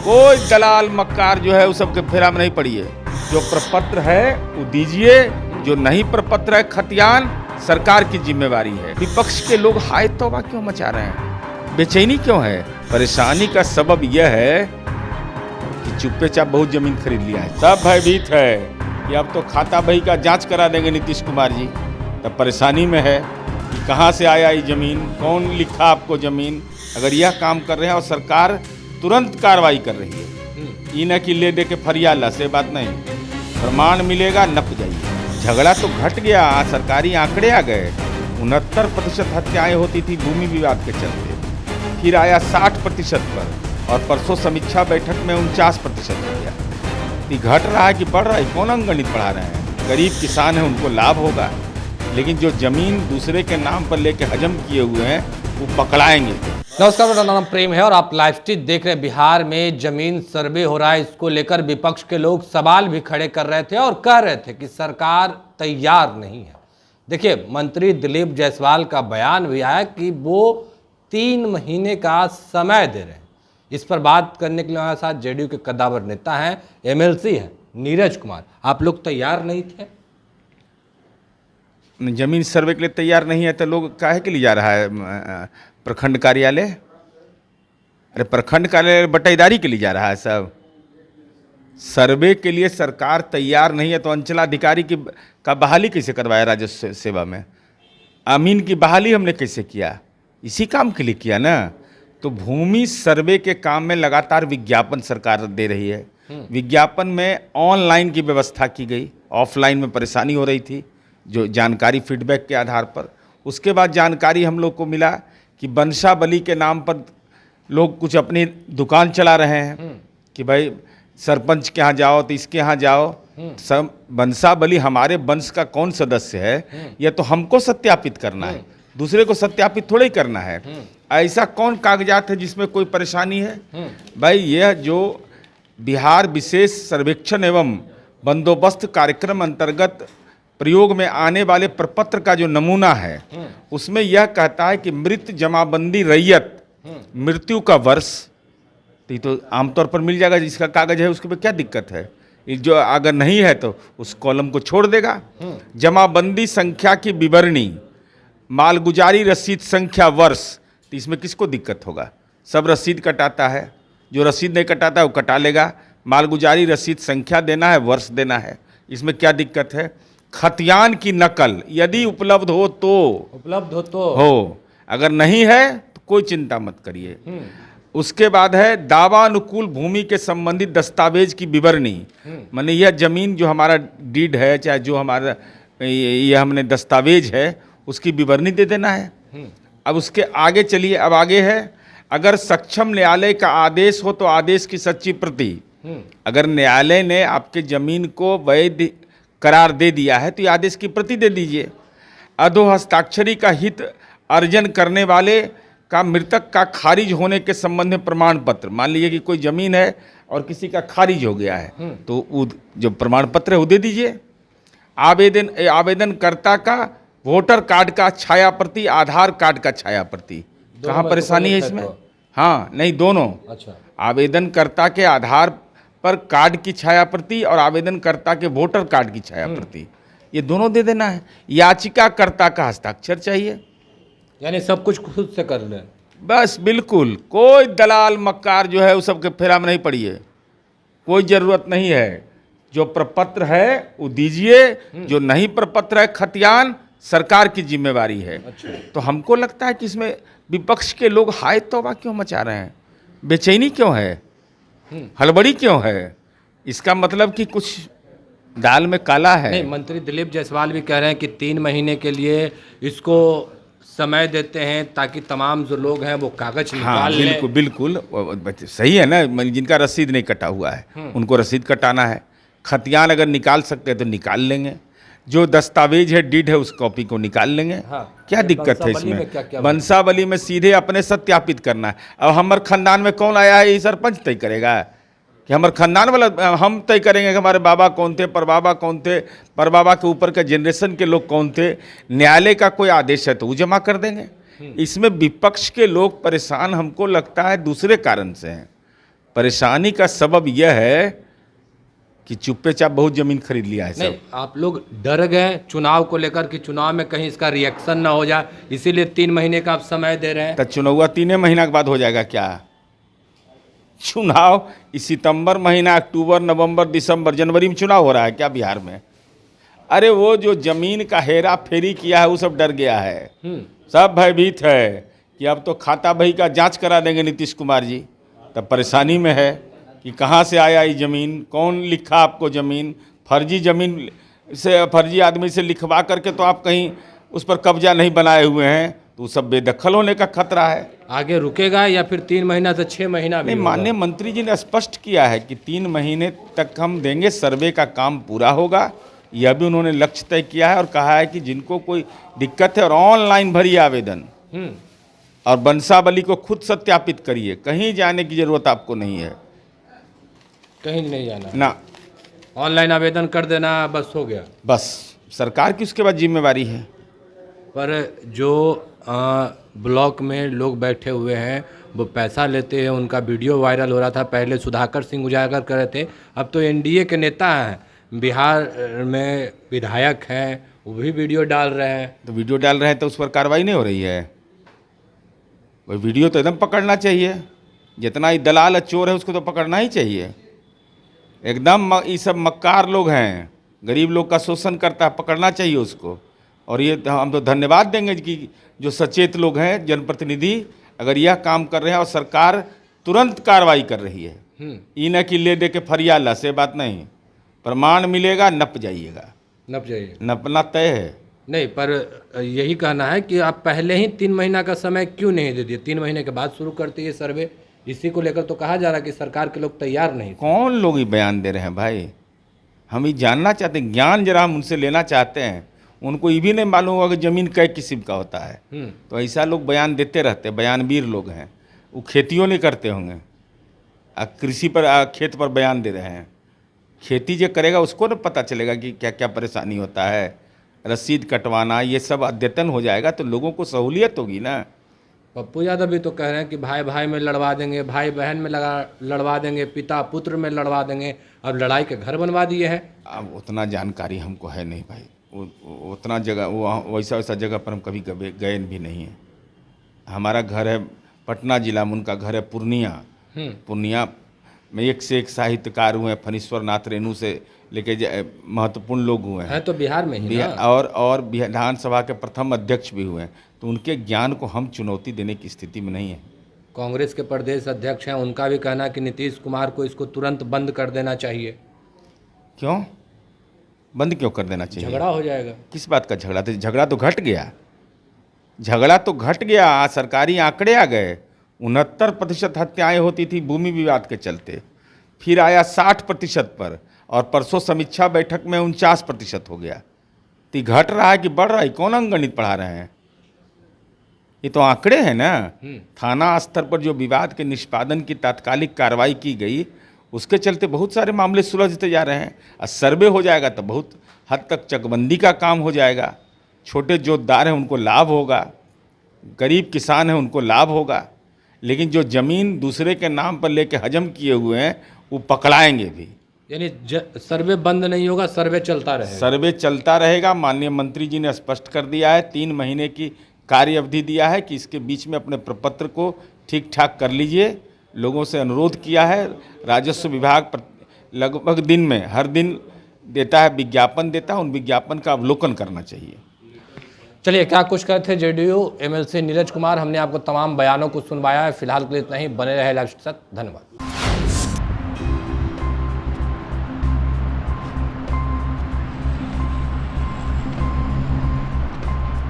कोई दलाल मक्कार जो है उस सबके फेरा में नहीं पड़िए। जो प्रपत्र है वो दीजिए, जो नहीं प्रपत्र है खतियान सरकार की जिम्मेवारी है। विपक्ष के लोग हाय तौबा क्यों मचा रहे हैं, बेचैनी क्यों है? परेशानी का सबब यह है कि चुप्पे चाप बहुत जमीन खरीद लिया है। सब भयभीत है कि अब तो खाता बही का जांच करा देंगे नीतीश कुमार जी। तब परेशानी में है कि कहाँ से आया ये जमीन, कौन लिखा आपको जमीन। अगर यह काम कर रहे हैं और सरकार तुरंत कार्रवाई कर रही है, ये न कि ले दे के फरियाला से बात नहीं, प्रमाण मिलेगा नप जाइए। झगड़ा तो घट गया, सरकारी आंकड़े आ गए। 69% हत्याएं होती थी भूमि विवाद के चलते, फिर आया 60% पर, और परसों समीक्षा बैठक में 49% हो गया। ये घट रहा है कि बढ़ रहा है? कौन अंकगणित पढ़ा रहे हैं? गरीब किसान हैं उनको लाभ होगा, लेकिन जो जमीन दूसरे के नाम पर लेके हजम किए हुए हैं वो पकड़ाएंगे। नमस्कार, मेरा नाम प्रेम है और आप लाइव स्ट्रीट देख रहे हैं। बिहार में जमीन सर्वे हो रहा है, इसको लेकर विपक्ष के लोग सवाल भी खड़े कर रहे थे और कह रहे थे कि सरकार तैयार नहीं है। देखिए, मंत्री दिलीप जायसवाल का बयान भी आया कि वो 3 महीने का समय दे रहे हैं। इस पर बात करने के लिए हमारे साथ जेडीयू के कद्दावर नेता हैं, एमएलसी हैं नीरज कुमार। आप लोग तैयार नहीं थे? जमीन सर्वे के लिए तैयार नहीं है तो लोग काहे के लिए जा रहा है प्रखंड कार्यालय? अरे प्रखंड कार्यालय बटाईदारी के लिए जा रहा है सब। सर्वे के लिए सरकार तैयार नहीं है तो अंचलाधिकारी का बहाली कैसे करवाया राजस्व सेवा में? अमीन की बहाली हमने कैसे किया? इसी काम के लिए किया ना। तो भूमि सर्वे के काम में लगातार विज्ञापन सरकार दे रही है। विज्ञापन में ऑनलाइन की व्यवस्था की गई, ऑफलाइन में परेशानी हो रही थी, जो जानकारी फीडबैक के आधार पर। उसके बाद जानकारी हम लोग को मिला कि बंसाबली के नाम पर लोग कुछ अपनी दुकान चला रहे हैं कि भाई सरपंच के यहाँ जाओ तो इसके यहाँ जाओ। सब बंसाबली हमारे वंश का कौन सदस्य है यह तो हमको सत्यापित करना है, दूसरे को सत्यापित थोड़ा ही करना है। ऐसा कौन कागजात है जिसमें कोई परेशानी है? भाई यह जो बिहार विशेष सर्वेक्षण एवं बंदोबस्त कार्यक्रम अंतर्गत प्रयोग में आने वाले प्रपत्र का जो नमूना है उसमें यह कहता है कि मृत जमाबंदी रैयत मृत्यु का वर्ष तो आमतौर पर मिल जाएगा, जिसका कागज है उसके पे क्या दिक्कत है? जो अगर नहीं है तो उस कॉलम को छोड़ देगा। जमाबंदी संख्या की विवरणी, मालगुजारी रसीद संख्या वर्ष, तो इसमें किसको दिक्कत होगा? सब रसीद कटाता है, जो रसीद नहीं कटाता है वो कटा लेगा। मालगुजारी रसीद संख्या देना है, वर्ष देना है, इसमें क्या दिक्कत है? खतियान की नकल यदि उपलब्ध हो तो अगर नहीं है तो कोई चिंता मत करिए। उसके बाद है दावा अनुकूल भूमि के संबंधित दस्तावेज की विवरणी, माने यह जमीन जो हमारा डीड है, चाहे जो हमारा ये हमने दस्तावेज है उसकी विवरणी दे देना है। अब उसके आगे चलिए, अब आगे है अगर सक्षम न्यायालय का आदेश हो तो आदेश की सच्ची प्रति। अगर न्यायालय ने आपके जमीन को वैध करार दे दिया है तो ये आदेश की प्रति दे दीजिए। अधोहस्ताक्षरी का हित अर्जन करने वाले का मृतक का खारिज होने के संबंध में प्रमाण पत्र, मान लीजिए कि कोई जमीन है और किसी का खारिज हो गया है तो वो जो प्रमाण पत्र है वो दे दीजिए। आवेदनकर्ता का वोटर कार्ड का छाया प्रति, आधार कार्ड का छाया प्रति। कहाँ परेशानी है इसमें? हाँ नहीं, दोनों। अच्छा, आवेदनकर्ता के आधार पर कार्ड की छाया प्रति और आवेदनकर्ता के वोटर कार्ड की छाया प्रति, ये दोनों दे देना है। याचिकाकर्ता का हस्ताक्षर चाहिए, यानी सब कुछ खुद से कर लें बस। बिल्कुल, कोई दलाल मक्कार जो है उस सबके फेरा में नहीं पड़िए, कोई ज़रूरत नहीं है। जो प्रपत्र है वो दीजिए, जो नहीं प्रपत्र है खतियान सरकार की जिम्मेवारी है। अच्छा। तो हमको लगता है कि इसमें विपक्ष के लोग हाय तौबा क्यों मचा रहे हैं, बेचैनी क्यों है, हड़बड़ी क्यों है? इसका मतलब कि कुछ दाल में काला है। नहीं, मंत्री दिलीप जायसवाल भी कह रहे हैं कि 3 महीने के लिए इसको समय देते हैं ताकि तमाम जो लोग हैं वो कागज निकाल लें। बिल्कुल सही है ना। जिनका रसीद नहीं कटा हुआ है उनको रसीद कटाना है। खतियान अगर निकाल सकते हैं तो निकाल लेंगे। जो दस्तावेज है, डीड है, उस कॉपी को निकाल लेंगे। क्या दिक्कत है इसमें? बंसावली में सीधे अपने सत्यापित करना है। अब हमारे खानदान में कौन आया है ये सरपंच तय करेगा कि हमारे खानदान वाला? हम तय करेंगे कि हमारे बाबा कौन थे, परबाबा कौन थे, परबाबा के ऊपर का जनरेशन के लोग कौन थे। न्यायालय का कोई आदेश है तो वो जमा कर देंगे। इसमें विपक्ष के लोग परेशान हमको लगता है दूसरे कारण से हैं। परेशानी का सबब यह है कि चुप्पे चाप बहुत जमीन खरीद लिया है नहीं, सब। आप लोग डर गए चुनाव को लेकर कि चुनाव में कहीं इसका रिएक्शन ना हो जाए, इसीलिए 3 महीने का आप समय दे रहे हैं। तो चुनाव 3 महीना के बाद हो जाएगा क्या? चुनाव इस सितंबर महीना, अक्टूबर, नवंबर, दिसंबर, जनवरी में चुनाव हो रहा है क्या बिहार में? अरे वो जो जमीन का हेरा फेरी किया है वो सब डर गया है, सब भयभीत है कि अब तो खाता बही का जांच करा देंगे नीतीश कुमार जी। तब परेशानी में है कि कहाँ से आया ये ज़मीन, कौन लिखा आपको ज़मीन, फर्जी ज़मीन से, फर्जी आदमी से लिखवा करके तो आप कहीं उस पर कब्जा नहीं बनाए हुए हैं, तो सब बेदखल होने का खतरा है। आगे रुकेगा या फिर 3 महीना से 6 महीना भी नहीं, होगा? माननीय मंत्री जी ने स्पष्ट किया है कि 3 महीने तक हम देंगे, सर्वे का काम पूरा होगा, यह भी उन्होंने लक्ष्य तय किया है और कहा है कि जिनको कोई दिक्कत है और ऑनलाइन भरिए आवेदन और वंशावली को खुद सत्यापित करिए, कहीं जाने की जरूरत आपको नहीं है, कहीं नहीं जाना ना, ऑनलाइन आवेदन कर देना, बस हो गया। बस सरकार की उसके बाद जिम्मेवारी है। पर जो ब्लॉक में लोग बैठे हुए हैं वो पैसा लेते हैं, उनका वीडियो वायरल हो रहा था, पहले सुधाकर सिंह उजागर कर रहे थे, अब तो एनडीए के नेता हैं, बिहार में विधायक हैं, वो भी वीडियो डाल रहे हैं। तो वीडियो डाल रहे हैं तो उस पर कार्रवाई नहीं हो रही है? वही वीडियो तो एकदम पकड़ना चाहिए, जितना ही दलाल और चोर है उसको तो पकड़ना ही चाहिए एकदम। ये सब मक्कार लोग हैं, गरीब लोग का शोषण करता है, पकड़ना चाहिए उसको। और ये हम तो धन्यवाद देंगे कि जो सचेत लोग हैं, जनप्रतिनिधि अगर यह काम कर रहे हैं और सरकार तुरंत कार्रवाई कर रही है, ये न कि ले दे के फरियाला से बात नहीं, प्रमाण मिलेगा नप जाइएगा, नप जाइए, नपना तय है। नहीं, पर यही कहना है कि आप पहले ही 3 महीना का समय क्यों नहीं दे दिए, 3 महीने के बाद शुरू करते ये सर्वे। इसी को लेकर तो कहा जा रहा है कि सरकार के लोग तैयार नहीं। कौन लोग ये बयान दे रहे हैं भाई? हम ये जानना चाहते हैं, ज्ञान जरा हम उनसे लेना चाहते हैं। उनको ये भी नहीं मालूम होगा कि ज़मीन कई किस्म का होता है, तो ऐसा लोग बयान देते रहते हैं, बयानवीर लोग हैं। वो खेतियों नहीं करते होंगे, कृषि पर खेत पर बयान दे रहे हैं। खेती जो करेगा उसको ना पता चलेगा कि क्या क्या परेशानी होता है। रसीद कटवाना ये सब अद्यतन हो जाएगा तो लोगों को सहूलियत होगी ना। पप्पू यादव भी तो कह रहे हैं कि भाई भाई में लड़वा देंगे, भाई बहन में लड़वा देंगे, पिता पुत्र में लड़वा देंगे, अब लड़ाई के घर बनवा दिए हैं। अब उतना जानकारी हमको है नहीं भाई, उतना जगह वो वैसा वैसा जगह पर हम कभी गए भी नहीं हैं। हमारा घर है पटना जिला में, उनका घर है पूर्णिया। पूर्णिया में एक से एक साहित्यकार हुए हैं, फणीश्वर नाथ रेणु से लेके महत्वपूर्ण लोग हुए हैं। तो बिहार में ही ना? और विधानसभा के प्रथम अध्यक्ष भी हुए हैं, तो उनके ज्ञान को हम चुनौती देने की स्थिति में नहीं है। कांग्रेस के प्रदेश अध्यक्ष हैं, उनका भी कहना है कि नीतीश कुमार को इसको तुरंत बंद कर देना चाहिए। क्यों बंद क्यों कर देना चाहिए? झगड़ा हो जाएगा। किस बात का झगड़ा? तो झगड़ा तो घट गया, झगड़ा तो घट गया। सरकारी आंकड़े आ गए, 69% हत्याएं होती थी भूमि विवाद के चलते, फिर आया 60% पर, और परसों समीक्षा बैठक में 49% हो गया। तो घट रहा है कि बढ़ रहा है? कौन अंकगणित पढ़ा रहे हैं? ये तो आंकड़े हैं ना। थाना स्तर पर जो विवाद के निष्पादन की तात्कालिक कार्रवाई की गई, उसके चलते बहुत सारे मामले सुलझते जा रहे हैं। और सर्वे हो जाएगा तो बहुत हद तक चकबंदी का काम हो जाएगा। छोटे जोतदार हैं उनको लाभ होगा, गरीब किसान हैं उनको लाभ होगा, लेकिन जो ज़मीन दूसरे के नाम पर लेके हजम किए हुए हैं वो पकड़ाएंगे भी। यानी सर्वे बंद नहीं होगा, सर्वे चलता रहेगा। सर्वे चलता रहेगा। माननीय मंत्री जी ने स्पष्ट कर दिया है, 3 महीने की कार्य अवधि दिया है कि इसके बीच में अपने प्रपत्र को ठीक ठाक कर लीजिए। लोगों से अनुरोध किया है। राजस्व विभाग लगभग दिन में हर दिन देता है, विज्ञापन देता है, उन विज्ञापन का अवलोकन करना चाहिए। चलिए, क्या कुछ कहते थे जेडीयू एमएलसी नीरज कुमार। हमने आपको तमाम बयानों को सुनवाया है। फिलहाल के लिए इतना ही। बने रहे लाइव के साथ। धन्यवाद।